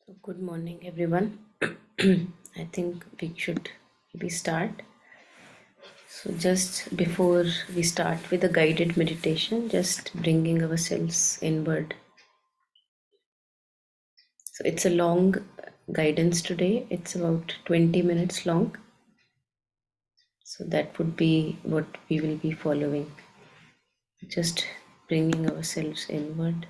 So good morning, everyone. I think we should maybe start. So, just before we start with a guided meditation, just bringing ourselves inward. So, it's a long guidance today, it's about 20 minutes long. So, that would be what we will be following. Just bringing ourselves inward.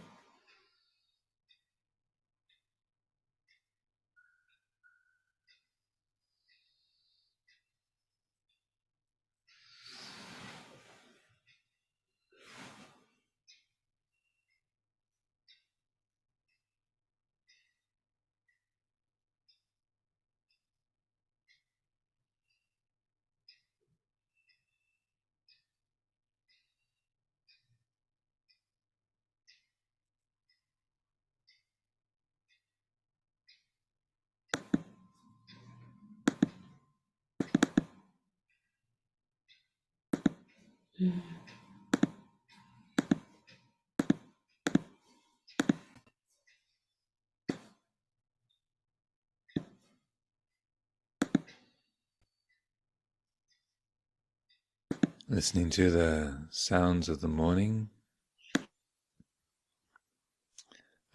Listening to the sounds of the morning,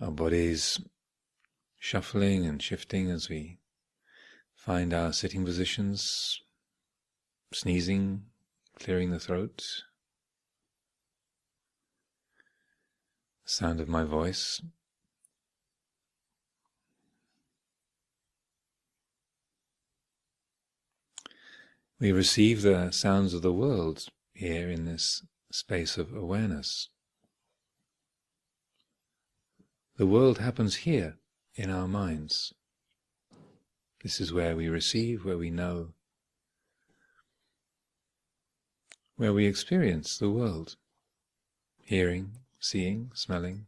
our bodies shuffling and shifting as we find our sitting positions, sneezing, clearing the throat, the sound of my voice. We receive the sounds of the world here in this space of awareness. The world happens here in our minds. This is where we receive, where we know, where we experience the world. Hearing, seeing, smelling,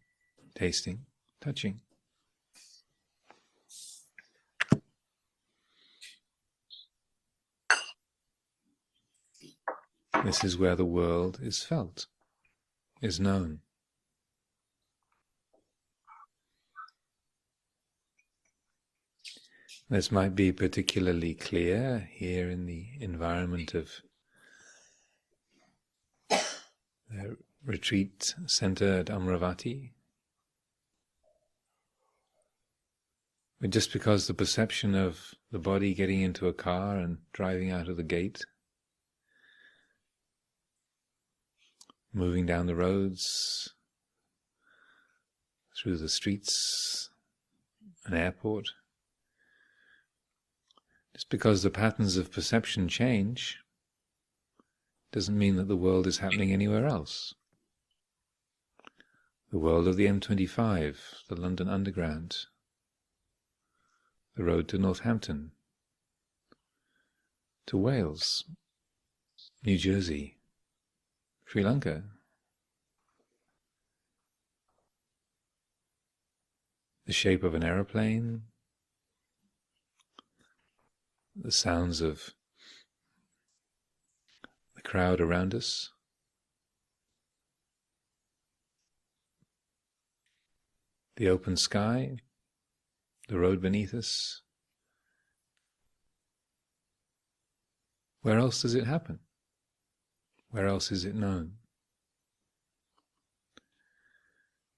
tasting, touching. This is where the world is felt, is known. This might be particularly clear here in the environment of the retreat center at Amravati. But just because the perception of the body getting into a car and driving out of the gate, moving down the roads, through the streets, an airport, just because the patterns of perception change doesn't mean that the world is happening anywhere else. The world of the M25, the London Underground, the road to Northampton, to Wales, New Jersey, Sri Lanka. The shape of an aeroplane, the sounds of the crowd around us, the open sky, the road beneath us. Where else does it happen? Where else is it known?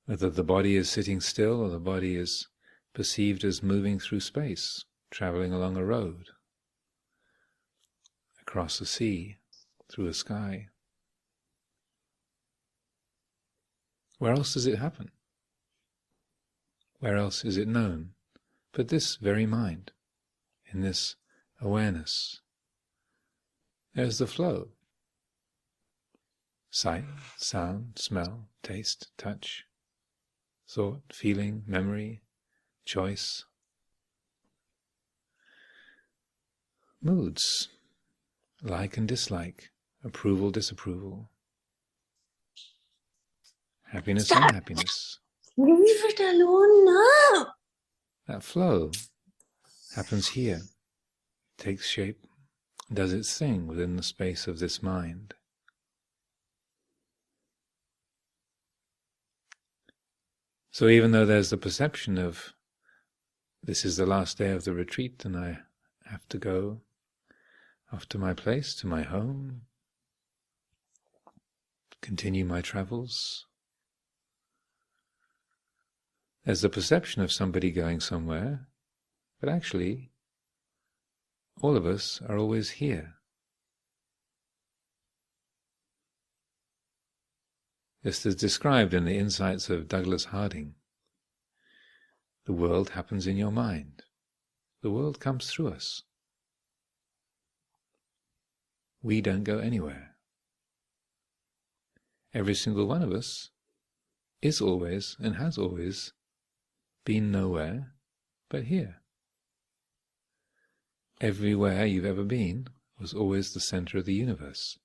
Whether the body is sitting still or the body is perceived as moving through space, traveling along a road, across a sea, through a sky. Where else does it happen? Where else is it known? But this very mind, in this awareness. There's the flow. Sight, sound, smell, taste, touch, thought, feeling, memory, choice. Moods, like and dislike, approval, disapproval, happiness, unhappiness. Leave it alone now! That flow happens here, takes shape, does its thing within the space of this mind. So even though there's the perception of this is the last day of the retreat and I have to go off to my place, to my home, continue my travels. There's the perception of somebody going somewhere, but actually all of us are always here. This is described in the Insights of Douglas Harding. The world happens in your mind. The world comes through us. We don't go anywhere. Every single one of us is always and has always been nowhere but here. Everywhere you've ever been was always the center of the universe.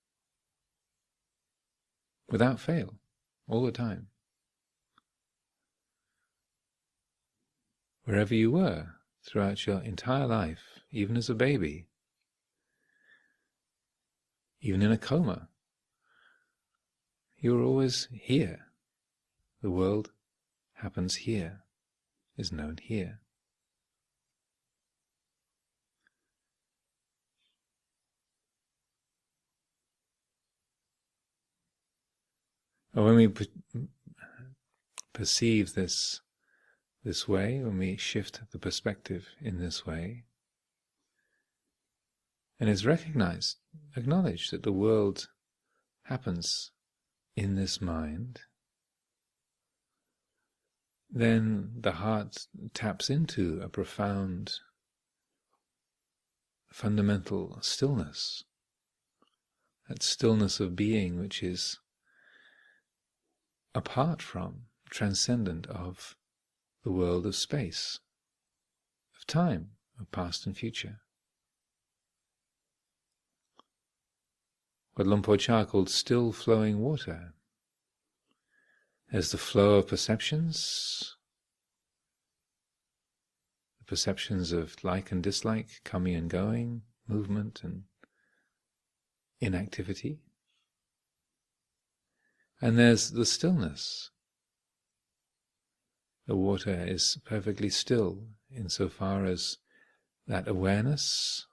Without fail, all the time. Wherever you were throughout your entire life, even as a baby, even in a coma, you were always here. The world happens here, is known here. And when we perceive this way, when we shift the perspective in this way, and it's recognized, acknowledged that the world happens in this mind, then the heart taps into a profound, fundamental stillness, that stillness of being which is apart from, transcendent of the world of space, of time, of past and future. What Luang Por Chah called still flowing water. There's the flow of perceptions, the perceptions of like and dislike, coming and going, movement and inactivity. And there's the stillness. The water is perfectly still insofar as that awareness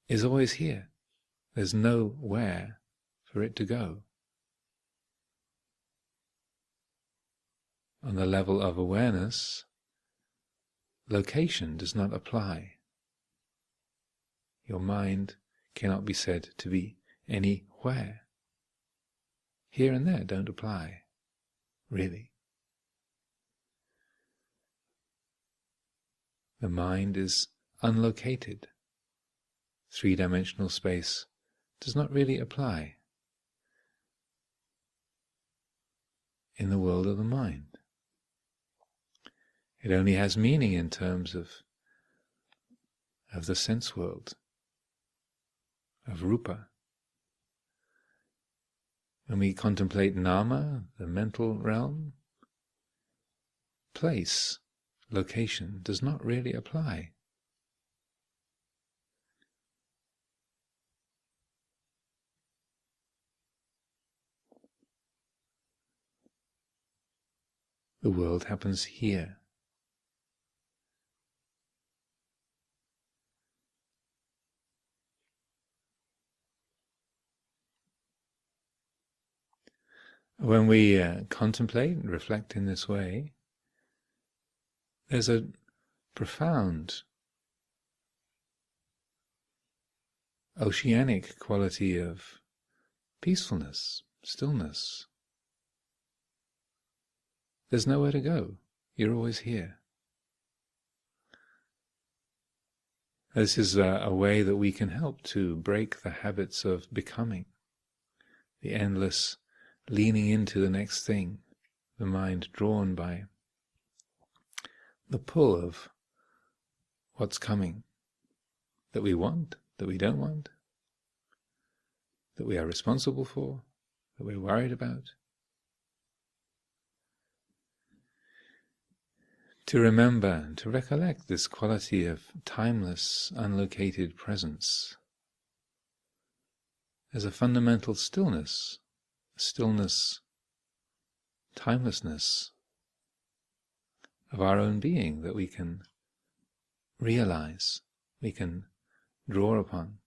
is always here. There's nowhere for it to go. On the level of awareness, location does not apply. Your mind cannot be said to be anywhere. Here and there don't apply, really. The mind is unlocated. Three-dimensional space does not really apply in the world of the mind. It only has meaning in terms of the sense world, of rupa. When we contemplate nama, the mental realm, place, location, does not really apply. The world happens here. When we contemplate and reflect in this way, there's a profound oceanic quality of peacefulness, stillness. There's nowhere to go. You're always here. This is a way that we can help to break the habits of becoming, the endless leaning into the next thing, the mind drawn by the pull of what's coming, that we want, that we don't want, that we are responsible for, that we're worried about. To remember and to recollect this quality of timeless, unlocated presence as a fundamental stillness, timelessness, of our own being that we can realize, we can draw upon,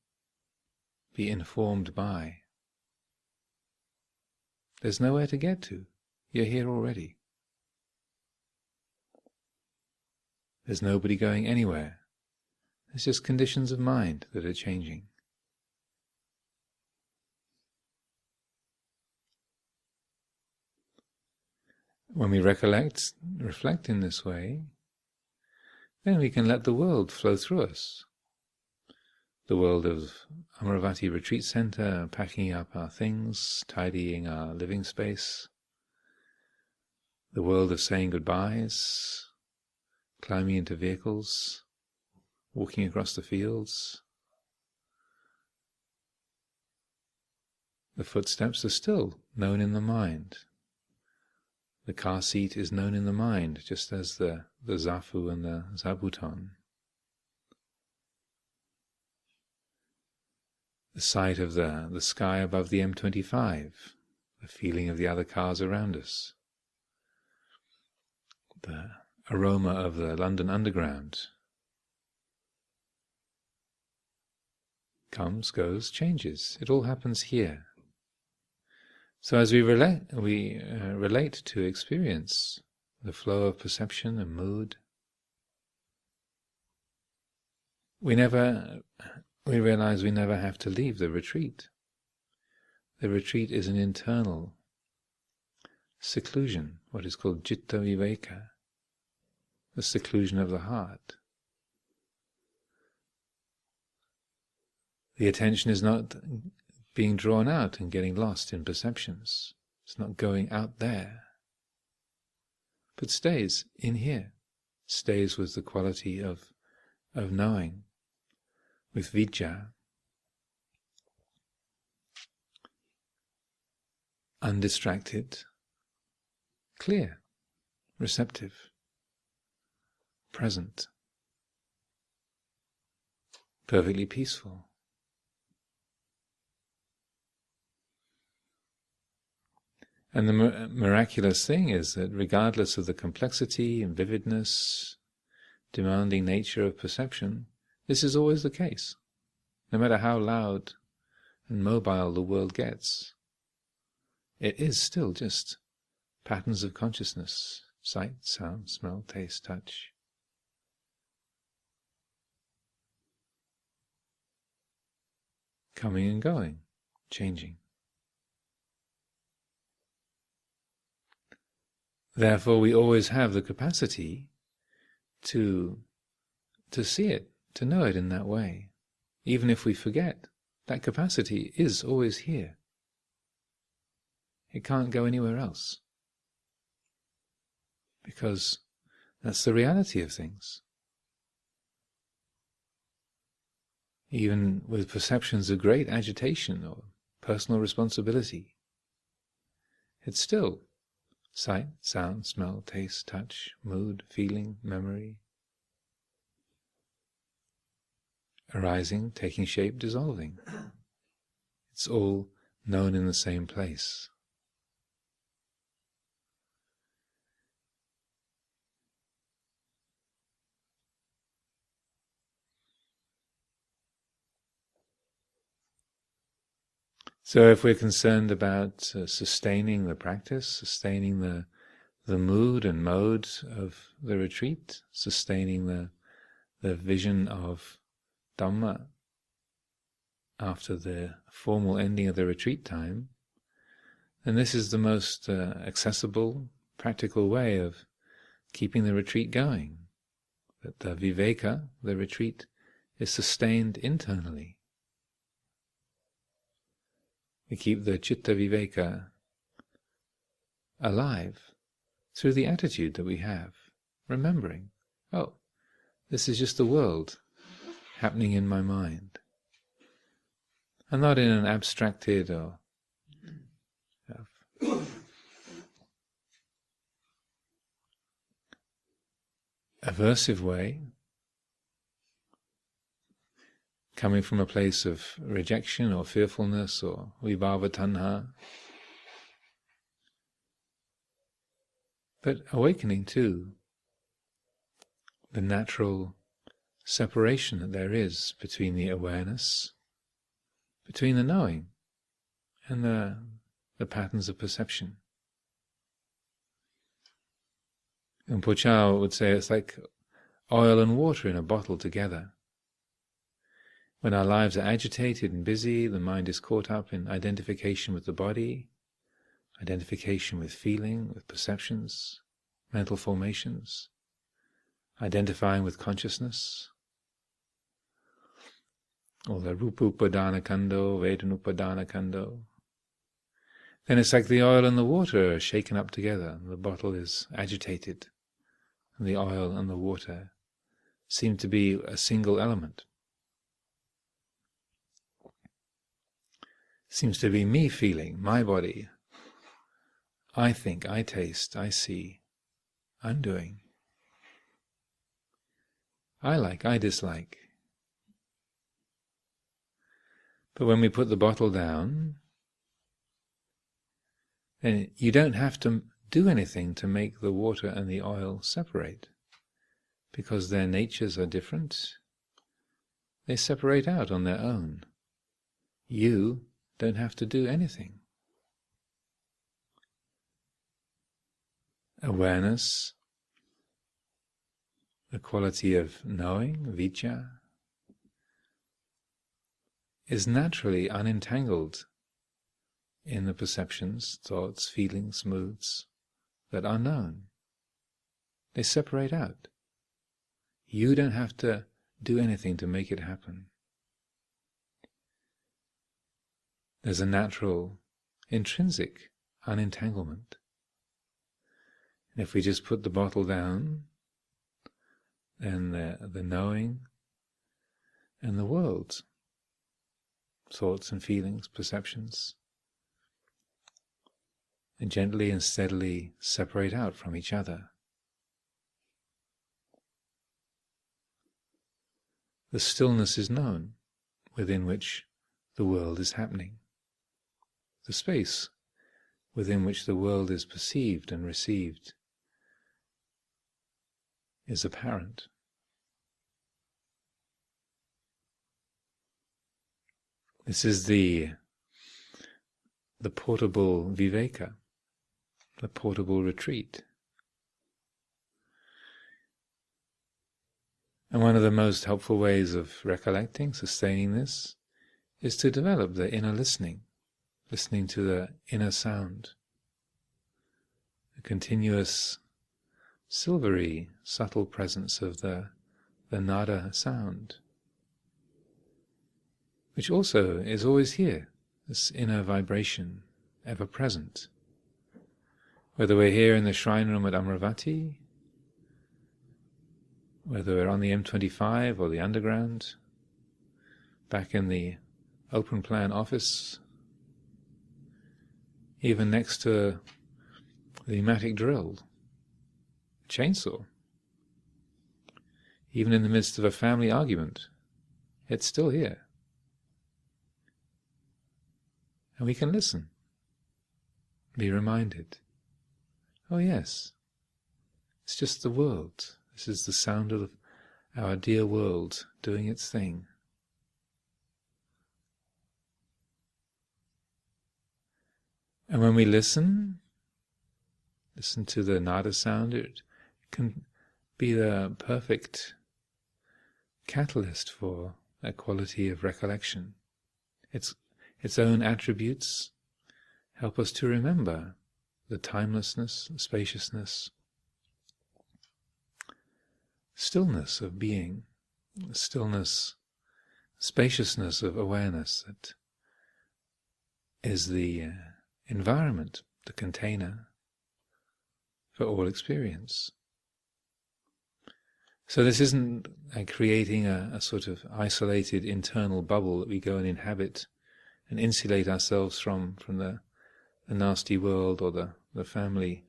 be informed by. There's nowhere to get to. You're here already. There's nobody going anywhere. It's just conditions of mind that are changing. When we reflect in this way, then we can let the world flow through us. The world of Amaravati Retreat Center, packing up our things, tidying our living space. The world of saying goodbyes, climbing into vehicles, walking across the fields. The footsteps are still known in the mind. The car seat is known in the mind, just as the zafu and the zabuton. The sight of the sky above the M25, the feeling of the other cars around us, the aroma of the London Underground comes, goes, changes. It all happens here. So as we relate to experience, the flow of perception and mood, we realize we never have to leave the retreat. The retreat is an internal seclusion, what is called citta viveka, the seclusion of the heart. The attention is not being drawn out and getting lost in perceptions. It's not going out there, but stays in here, stays with the quality of knowing, with vijja, undistracted, clear, receptive, present, perfectly peaceful. And the miraculous thing is that regardless of the complexity and vividness, demanding nature of perception, this is always the case. No matter how loud and mobile the world gets, it is still just patterns of consciousness, sight, sound, smell, taste, touch. Coming and going, changing. Therefore, we always have the capacity to see it, to know it in that way. Even if we forget, that capacity is always here. It can't go anywhere else. Because that's the reality of things. Even with perceptions of great agitation or personal responsibility, it's still sight, sound, smell, taste, touch, mood, feeling, memory, arising, taking shape, dissolving. It's all known in the same place. So if we're concerned about sustaining the practice, sustaining the mood and mode of the retreat, sustaining the vision of Dhamma after the formal ending of the retreat time, then this is the most accessible, practical way of keeping the retreat going. That the viveka, the retreat, is sustained internally. We keep the citta viveka alive through the attitude that we have, remembering, oh, this is just the world happening in my mind. And not in an abstracted or aversive way, coming from a place of rejection or fearfulness or vibhava tanha, but awakening to the natural separation that there is between the awareness, between the knowing, and the patterns of perception. And Po Chao would say it's like oil and water in a bottle together. When our lives are agitated and busy, the mind is caught up in identification with the body, identification with feeling, with perceptions, mental formations, identifying with consciousness, or the rupa-upadana kando, vedana-upadana kando. Then it's like the oil and the water are shaken up together. The bottle is agitated, and the oil and the water seem to be a single element. Seems to be me feeling, my body. I think, I taste, I see, I'm doing. I like, I dislike. But when we put the bottle down, then you don't have to do anything to make the water and the oil separate, because their natures are different. They separate out on their own. You don't have to do anything. Awareness, the quality of knowing, vijja, is naturally unentangled in the perceptions, thoughts, feelings, moods that are known. They separate out. You don't have to do anything to make it happen. There's a natural, intrinsic unentanglement. And if we just put the bottle down, then the knowing and the world, thoughts and feelings, perceptions, and gently and steadily separate out from each other. The stillness is known within which the world is happening. The space within which the world is perceived and received is apparent. This is the portable viveka, the portable retreat. And one of the most helpful ways of recollecting, sustaining this, is to develop the inner listening to the inner sound, the continuous, silvery, subtle presence of the nada sound, which also is always here, this inner vibration, ever present. Whether we're here in the shrine room at Amravati, whether we're on the M25 or the underground, back in the open plan office, even next to the pneumatic drill, chainsaw, even in the midst of a family argument, it's still here. And we can listen, be reminded, oh yes, it's just the world. This is the sound of our dear world doing its thing. And when we listen to the nada sound, it can be the perfect catalyst for a quality of recollection. Its own attributes help us to remember the timelessness, the spaciousness, stillness of being, the stillness, spaciousness of awareness that is the environment, the container for all experience. So this isn't creating a sort of isolated internal bubble that we go and inhabit and insulate ourselves from the nasty world or the family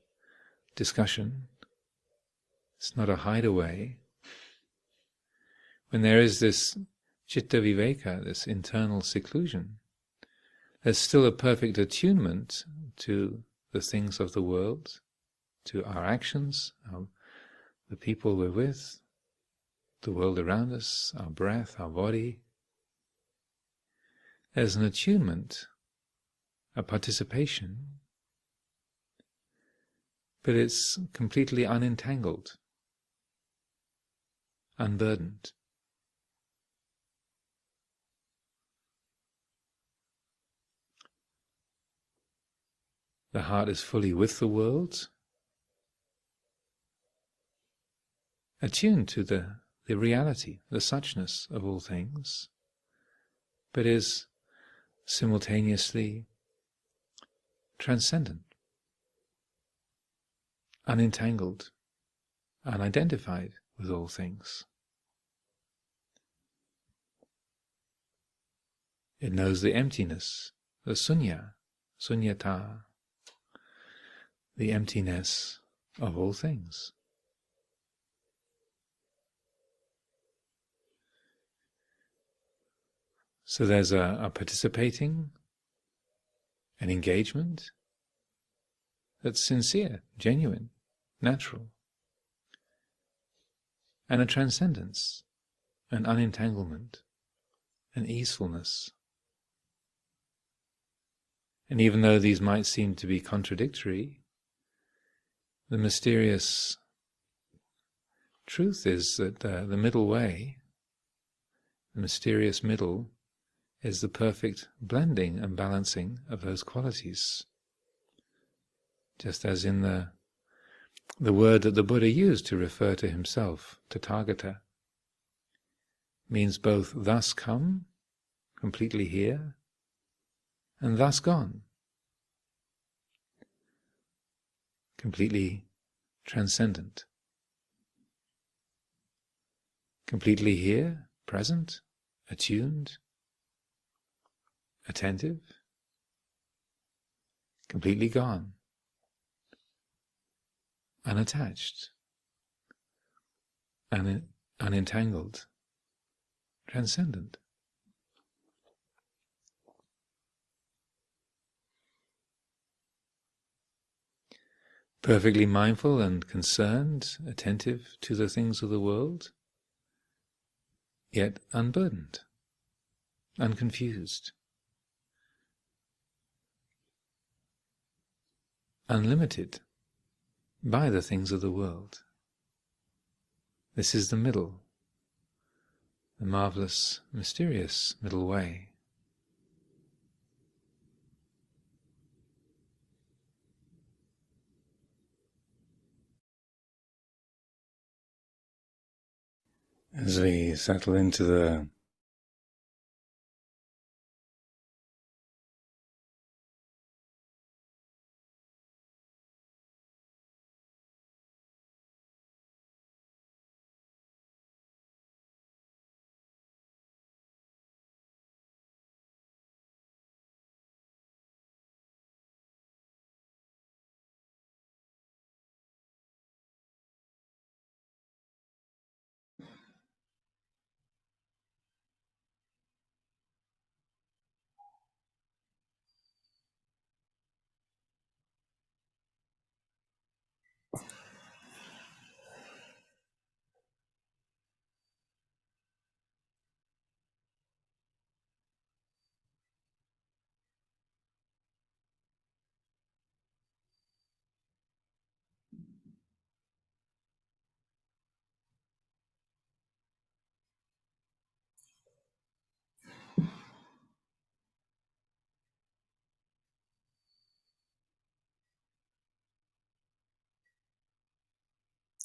discussion. It's not a hideaway. When there is this citta viveka, this internal seclusion, there's still a perfect attunement to the things of the world, to our actions, the people we're with, the world around us, our breath, our body. There's an attunement, a participation, but it's completely unentangled, unburdened. The heart is fully with the world, attuned to the reality, the suchness of all things, but is simultaneously transcendent, unentangled, unidentified with all things. It knows the emptiness, the sunyata, the emptiness of all things. So there's a participating, an engagement that's sincere, genuine, natural, and a transcendence, an unentanglement, an easefulness. And even though these might seem to be contradictory, the mysterious truth is that the middle way, the mysterious middle, is the perfect blending and balancing of those qualities. Just as in the word that the Buddha used to refer to himself, Tathagata, means both thus come, completely here, and thus gone, completely transcendent. Completely here, present, attuned, attentive, completely gone, unattached, unentangled, transcendent. Perfectly mindful and concerned, attentive to the things of the world, yet unburdened, unconfused, unlimited by the things of the world. This is the middle, the marvelous, mysterious middle way. As we settle into the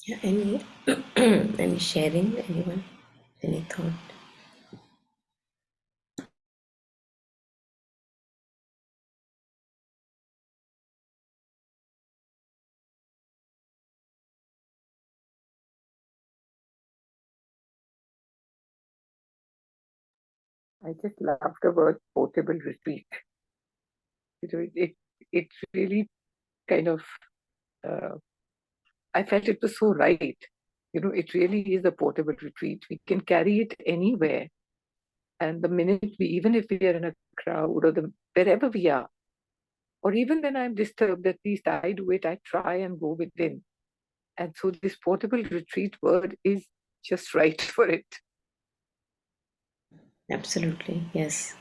Yeah, any any sharing, anyone, any thought? I just love the word portable retreat. It really kind of, I felt it was so right. It really is a portable retreat. We can carry it anywhere. And the minute even if we are in a crowd or wherever we are, or even when I'm disturbed, at least I do it, I try and go within. And so this portable retreat word is just right for it. Absolutely, yes.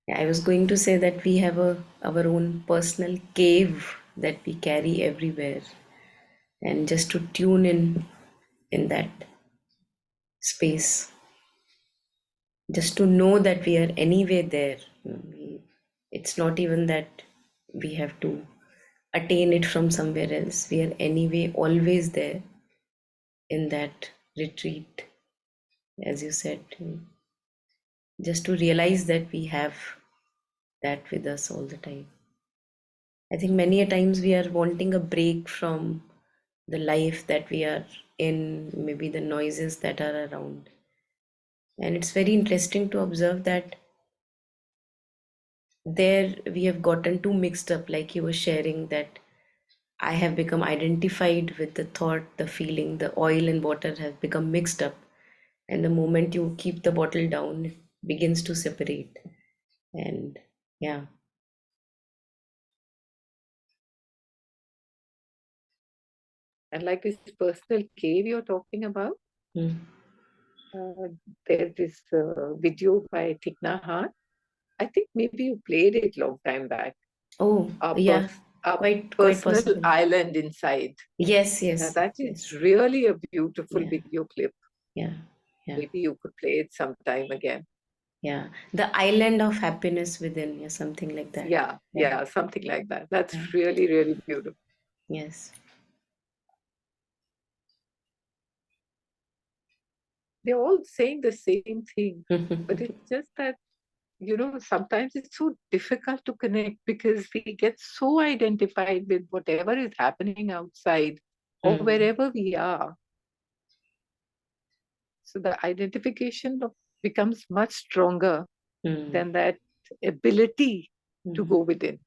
Yeah, I was going to say that we have our own personal cave that we carry everywhere, and just to tune in that space, just to know that we are anyway there. It's not even that we have to attain it from somewhere else. We are anyway always there in that retreat, as you said. Just to realize that we have that with us all the time. I think many a times we are wanting a break from the life that we are in, maybe the noises that are around. And it's very interesting to observe that there we have gotten too mixed up, like you were sharing, that I have become identified with the thought, the feeling, the oil and water have become mixed up. And the moment you keep the bottle down, it begins to separate. And yeah. And like this personal cave you're talking about, Mm. there's this video by Thich Nhat Hanh. I think maybe you played it long time back. Oh, Our, yeah, our quite personal possible. island inside. Yes, Yeah, yes, that yes. is really a beautiful Yeah, video clip. yeah, yeah, Maybe you could play it sometime again. yeah. The island of happiness within, yeah, something like that. Yeah, Yeah, yeah, something like that. That's yeah, really, really beautiful. yes. They're all saying the same thing, but it's just that, sometimes it's so difficult to connect because we get so identified with whatever is happening outside or wherever we are. So the identification becomes much stronger than that ability to go within.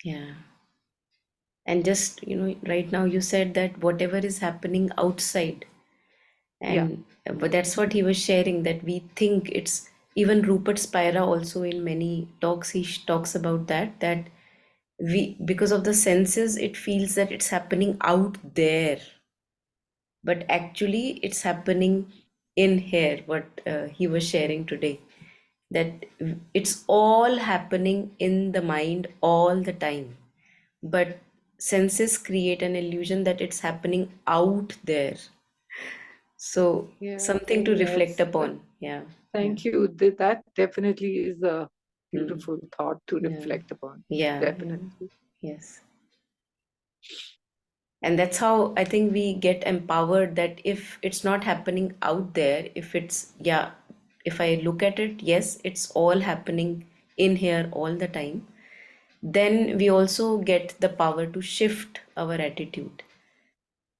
Yeah. And just, right now you said that whatever is happening outside, Yeah, and but that's what he was sharing, that we think it's, even Rupert Spira also in many talks, he talks about that we, because of the senses, it feels that it's happening out there, but actually it's happening in here, what he was sharing today, that it's all happening in the mind all the time, but senses create an illusion that it's happening out there. So yeah, something to reflect yes. upon. Yeah, yeah. Thank you. That definitely is a Mm, beautiful thought to yeah, reflect upon. yeah, yeah. Definitely. Yes. And that's how I think we get empowered, that if it's not happening out there, if it's, yeah, if I look at it, yes, it's all happening in here all the time, then we also get the power to shift our attitude,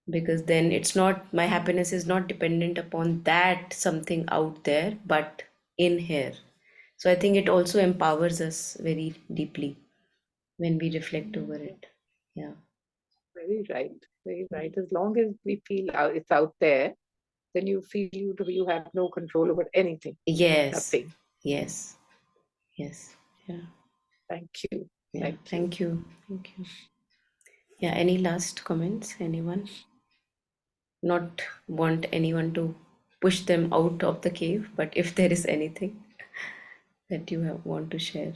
because then it's not, my happiness is not dependent upon that something out there, but in here. So I think it also empowers us very deeply when we reflect over it. Yeah. Very right. Very right. As long as we feel it's out there, then you feel you have no control over anything. Yes. Nothing. Yes. Yes. Yeah. Thank you. Yeah. Thank you. Thank you. Thank you. Yeah. Any last comments? Anyone? Not want anyone to push them out of the cave, but if there is anything that you want to share.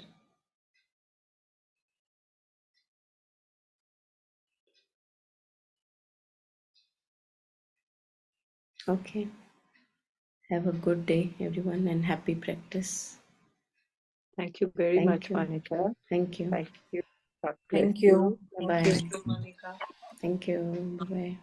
Okay. Have a good day, everyone, and happy practice. Thank you very Thank much, you. Monica. Thank you. Thank you. God bless Thank you. Bye. Thank you, Monica. Thank you. Bye bye.